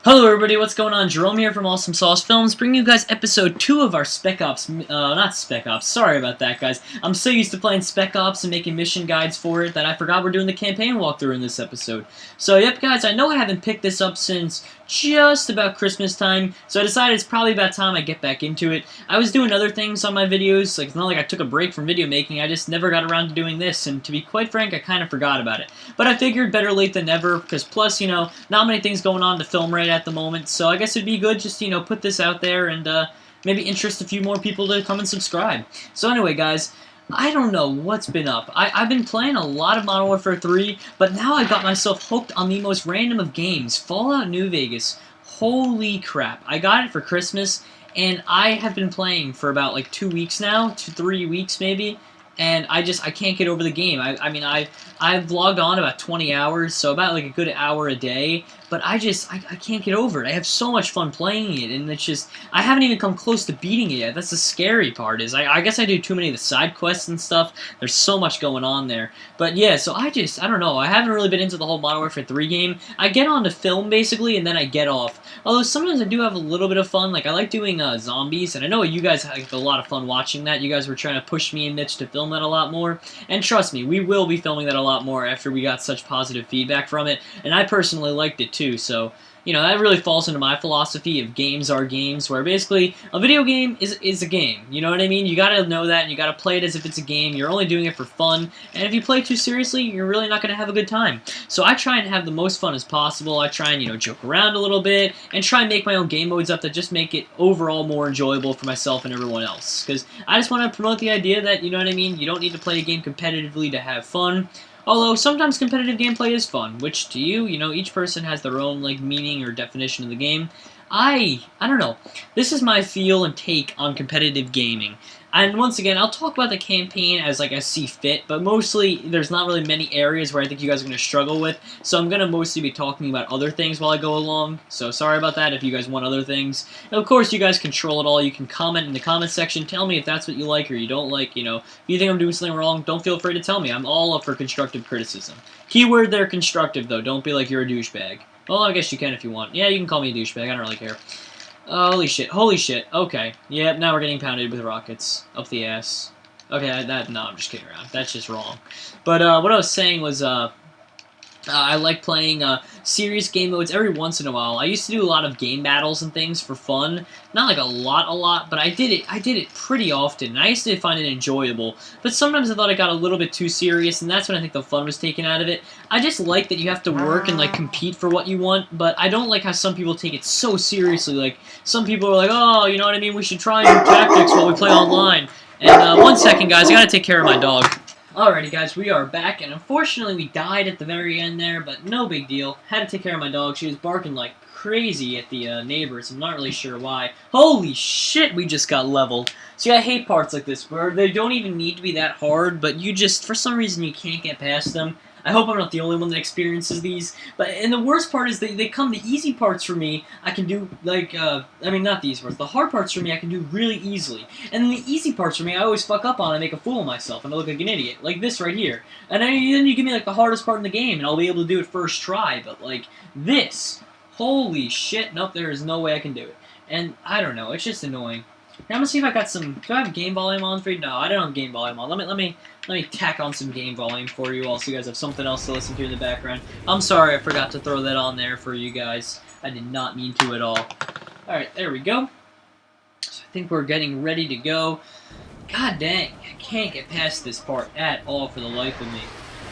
Hello everybody, what's going on? Jerome here from AwesomeSauceFilms, bringing you guys episode 2 of our Spec Ops, not Spec Ops, sorry about that guys. I'm so used to playing Spec Ops and making mission guides for it that I forgot we're doing the campaign walkthrough in this episode. So yep guys, I know I haven't picked this up since just about Christmas time, so I decided it's probably about time I get back into it. I was doing other things on my videos, like it's not like I took a break from video making, I just never got around to doing this, and to be quite frank, I kind of forgot about it. But I figured better late than never, because plus, you know, not many things going on to film right at the moment, so I guess it'd be good just to, you know, put this out there and maybe interest a few more people to come and subscribe. So anyway, guys, I don't know what's been up. I've been playing a lot of Modern Warfare 3, but now I got myself hooked on the most random of games, Fallout New Vegas. Holy crap. I got it for Christmas, and I have been playing for about like 2 weeks now, 3 weeks maybe, and I can't get over the game. I mean, I've logged on about 20 hours, so about like a good hour a day, but I can't get over it. I have so much fun playing it, and it's just, I haven't even come close to beating it yet. That's the scary part, is I guess I do too many of the side quests and stuff. There's so much going on there. But yeah, so I don't know. I haven't really been into the whole Modern Warfare 3 game. I get on to film, basically, and then I get off. Although sometimes I do have a little bit of fun. Like, I like doing zombies, and I know you guys had a lot of fun watching that. You guys were trying to push me and Mitch to film that a lot more. And trust me, we will be filming that a lot more after we got such positive feedback from it. And I personally liked it too, so, you know, that really falls into my philosophy of games are games, where basically a video game is a game, you know what I mean? You gotta know that, and you gotta play it as if it's a game. You're only doing it for fun, and if you play too seriously, you're really not gonna have a good time. So I try and have the most fun as possible. I try and, you know, joke around a little bit, and try and make my own game modes up that just make it overall more enjoyable for myself and everyone else. Because I just want to promote the idea that, you know what I mean, you don't need to play a game competitively to have fun. Although, sometimes competitive gameplay is fun, which to you, you know, each person has their own, like, meaning or definition of the game. I don't know. This is my feel and take on competitive gaming. And once again, I'll talk about the campaign as, like, I see fit, but mostly, there's not really many areas where I think you guys are going to struggle with, so I'm going to mostly be talking about other things while I go along, so sorry about that if you guys want other things. And of course, you guys control it all. You can comment in the comment section, tell me if that's what you like or you don't like, you know. If you think I'm doing something wrong, don't feel afraid to tell me. I'm all up for constructive criticism. Keyword there, constructive, though. Don't be like you're a douchebag. Well, I guess you can if you want. Yeah, you can call me a douchebag. I don't really care. Holy shit, okay. Yep, now we're getting pounded with rockets. Up the ass. Okay, no, I'm just kidding around. That's just wrong. But, what I was saying was, I like playing serious game modes every once in a while. I used to do a lot of game battles and things for fun. Not like a lot, but I did it pretty often, and I used to find it enjoyable. But sometimes I thought it got a little bit too serious, and that's when I think the fun was taken out of it. I just like that you have to work and, like, compete for what you want, but I don't like how some people take it so seriously. Like, some people are like, oh, you know what I mean, we should try new tactics while we play online. And, one second, guys, I gotta take care of my dog. Alrighty guys, we are back, and unfortunately we died at the very end there, but no big deal. Had to take care of my dog. She was barking like crazy at the neighbors. I'm not really sure why. Holy shit, we just got leveled. See, I hate parts like this, where they don't even need to be that hard, but you just, for some reason, you can't get past them. I hope I'm not the only one that experiences these, and the worst part is they come, the easy parts for me, I can do, like, I mean, not the easy parts, the hard parts for me I can do really easily, and then the easy parts for me I always fuck up on and make a fool of myself, and I look like an idiot, like this right here, and then you give me, like, the hardest part in the game, and I'll be able to do it first try, but, like, this, holy shit, nope, there is no way I can do it, and I don't know, it's just annoying. Now, I'm gonna see if I got some. Do I have game volume on for you? No, I don't have game volume on. Let me tack on some game volume for you all, so you guys have something else to listen to in the background. I'm sorry, I forgot to throw that on there for you guys. I did not mean to at all. All right, there we go. So I think we're getting ready to go. God dang, I can't get past this part at all for the life of me.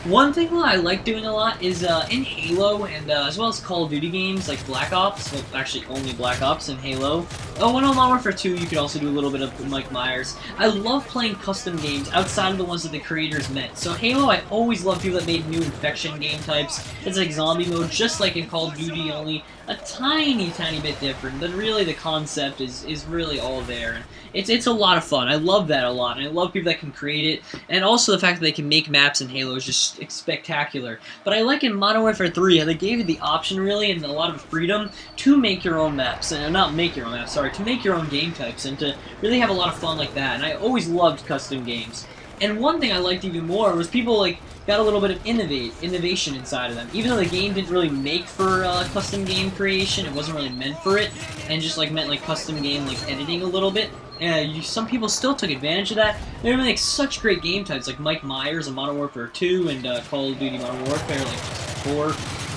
One thing that I like doing a lot is in Halo, and as well as Call of Duty games like Black Ops, well, actually only Black Ops and Halo. Oh, and on Modern Warfare 2, you could also do a little bit of Mike Myers. I love playing custom games outside of the ones that the creators meant. So Halo, I always love people that made new infection game types. It's like zombie mode, just like in Call of Duty, only a tiny bit different. But really, the concept is really all there. And it's a lot of fun. I love that a lot, and I love people that can create it. And also the fact that they can make maps in Halo is just spectacular. But I like in Modern Warfare 3 how they gave you the option, really, and a lot of freedom to make your own maps. And not make your own maps, sorry, to make your own game types, and to really have a lot of fun like that. And I always loved custom games. And one thing I liked even more was people like got a little bit of innovation inside of them. Even though the game didn't really make for custom game creation, it wasn't really meant for it, and just like meant like custom game like editing a little bit. Some people still took advantage of that. They were like such great game types, like Mike Myers in Modern Warfare 2 and Call of Duty Modern Warfare like 4.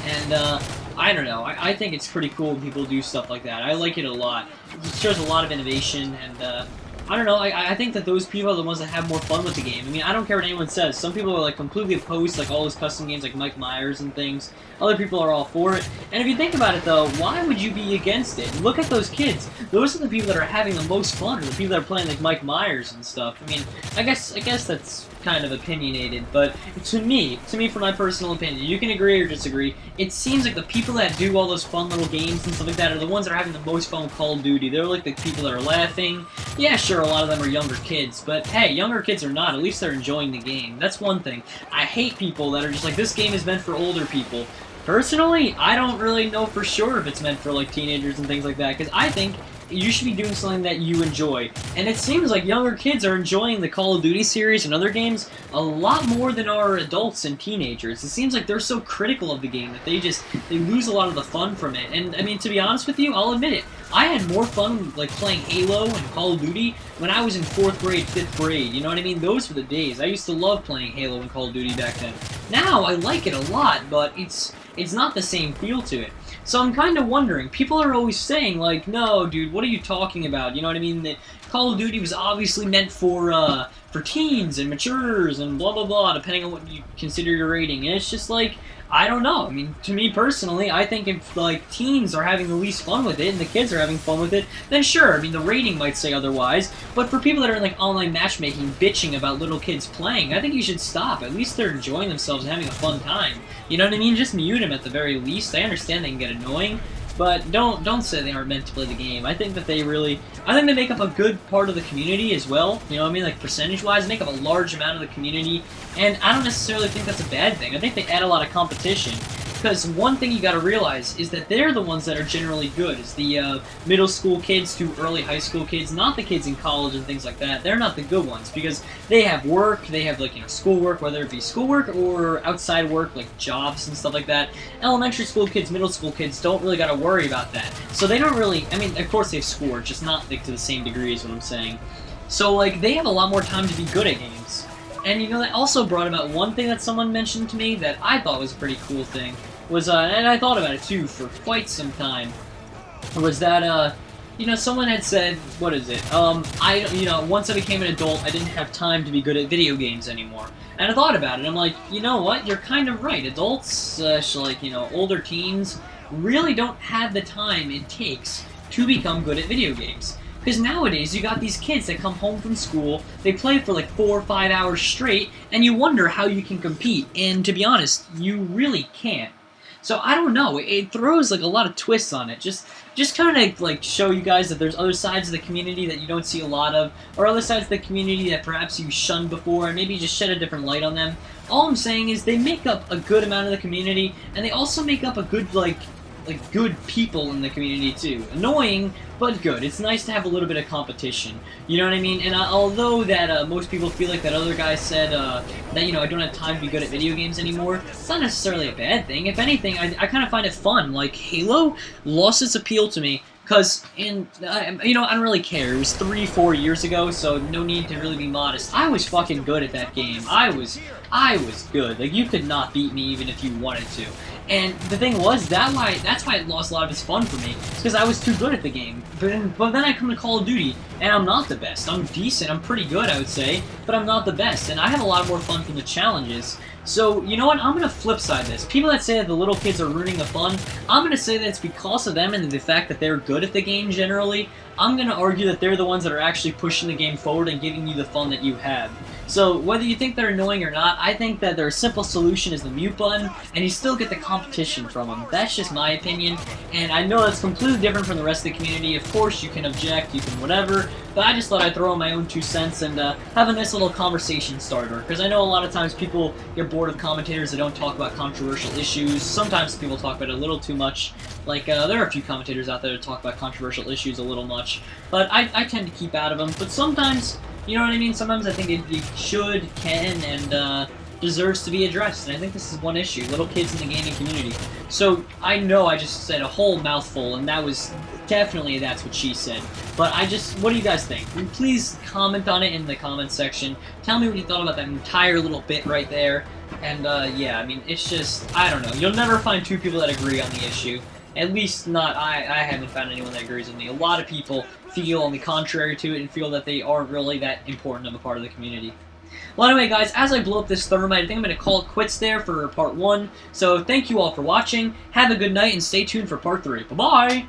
And I don't know. I think it's pretty cool when people do stuff like that. I like it a lot. It shows a lot of innovation, and I don't know. I think that those people are the ones that have more fun with the game. I mean, I don't care what anyone says. Some people are like completely opposed to like all those custom games like Mike Myers and things. Other people are all for it. And if you think about it though, why would you be against it? Look at those kids. Those are the people that are having the most fun, or the people that are playing like Mike Myers and stuff. I mean, I guess that's kind of opinionated, but to me, for my personal opinion, you can agree or disagree, it seems like the people that do all those fun little games and stuff like that are the ones that are having the most fun with Call of Duty. They're like the people that are laughing. Yeah, sure, a lot of them are younger kids, but hey, younger kids or not, at least they're enjoying the game. That's one thing. I hate people that are just like, this game is meant for older people. Personally, I don't really know for sure if it's meant for like teenagers and things like that, because I think you should be doing something that you enjoy. And it seems like younger kids are enjoying the Call of Duty series and other games a lot more than our adults and teenagers. It seems like they're so critical of the game that they lose a lot of the fun from it. And I mean, to be honest with you, I'll admit it. I had more fun like playing Halo and Call of Duty when I was in 4th grade, 5th grade. You know what I mean? Those were the days. I used to love playing Halo and Call of Duty back then. Now I like it a lot, but it's not the same feel to it. So I'm kind of wondering, people are always saying, like, no, dude, what are you talking about? You know what I mean? That Call of Duty was obviously meant for teens and matures and blah, blah, blah, depending on what you consider your rating. And it's just like, I don't know. I mean, to me personally, I think if, like, teens are having the least fun with it and the kids are having fun with it, then sure, I mean, the rating might say otherwise. But for people that are in, like, online matchmaking, bitching about little kids playing, I think you should stop. At least they're enjoying themselves and having a fun time. You know what I mean? Just mute them at the very least. I understand they can get annoying, but don't say they aren't meant to play the game. I think that they make up a good part of the community as well. You know what I mean? Like, percentage-wise, they make up a large amount of the community, and I don't necessarily think that's a bad thing. I think they add a lot of competition. Because one thing you gotta realize is that they're the ones that are generally good. It's the middle school kids to early high school kids, not the kids in college and things like that. They're not the good ones because they have work, they have like, you know, schoolwork, whether it be schoolwork or outside work, like jobs and stuff like that. Elementary school kids, middle school kids don't really gotta worry about that. So they don't really, I mean, of course they have schoolwork, just not like to the same degree is what I'm saying. So like, they have a lot more time to be good at games. And you know, that also brought about one thing that someone mentioned to me that I thought was a pretty cool thing. Was, and I thought about it too for quite some time, was that, you know, someone had said, what is it, you know, once I became an adult, I didn't have time to be good at video games anymore. And I thought about it, I'm like, you know what, you're kind of right. Adults, like, you know, older teens, really don't have the time it takes to become good at video games. Because nowadays, you got these kids that come home from school, they play for like 4 or 5 hours straight, and you wonder how you can compete. And to be honest, you really can't. So I don't know, it throws like a lot of twists on it. Just kind of like show you guys that there's other sides of the community that you don't see a lot of, or other sides of the community that perhaps you shunned before, and maybe just shed a different light on them. All I'm saying is they make up a good amount of the community, and they also make up a good like good people in the community too. Annoying, but good. It's nice to have a little bit of competition. You know what I mean? And although that most people feel like that other guy said that, you know, I don't have time to be good at video games anymore, it's not necessarily a bad thing. If anything, I kind of find it fun. Like, Halo lost its appeal to me because, you know, I don't really care. It was 3-4 years ago, so no need to really be modest. I was fucking good at that game. I was good. Like, you could not beat me even if you wanted to. And the thing was, that's why it lost a lot of its fun for me. It's because I was too good at the game. But then I come to Call of Duty, and I'm not the best. I'm decent, I'm pretty good, I would say, but I'm not the best. And I have a lot more fun from the challenges. So, you know what, I'm going to flip side this. People that say that the little kids are ruining the fun, I'm going to say that it's because of them and the fact that they're good at the game generally. I'm going to argue that they're the ones that are actually pushing the game forward and giving you the fun that you have. So, whether you think they're annoying or not, I think that their simple solution is the mute button, and you still get the competition from them. That's just my opinion, and I know that's completely different from the rest of the community. Of course, you can object, you can whatever, but I just thought I'd throw in my own 2 cents and have a nice little conversation starter, because I know a lot of times people get bored of commentators that don't talk about controversial issues. Sometimes people talk about it a little too much. Like, there are a few commentators out there that talk about controversial issues a little much, but I tend to keep out of them. But sometimes you know what I mean? Sometimes I think it should, can, and deserves to be addressed, and I think this is one issue. Little kids in the gaming community. So, I know I just said a whole mouthful, and that was definitely that's what she said. But what do you guys think? Please comment on it in the comments section. Tell me what you thought about that entire little bit right there. And, yeah, I mean, it's just, I don't know. You'll never find two people that agree on the issue. At least not, I haven't found anyone that agrees with me. A lot of people feel on the contrary to it and feel that they aren't really that important of a part of the community. Well, anyway, guys, as I blow up this thermite, I think I'm going to call it quits there for part 1. So, thank you all for watching. Have a good night, and stay tuned for part 3. Bye-bye!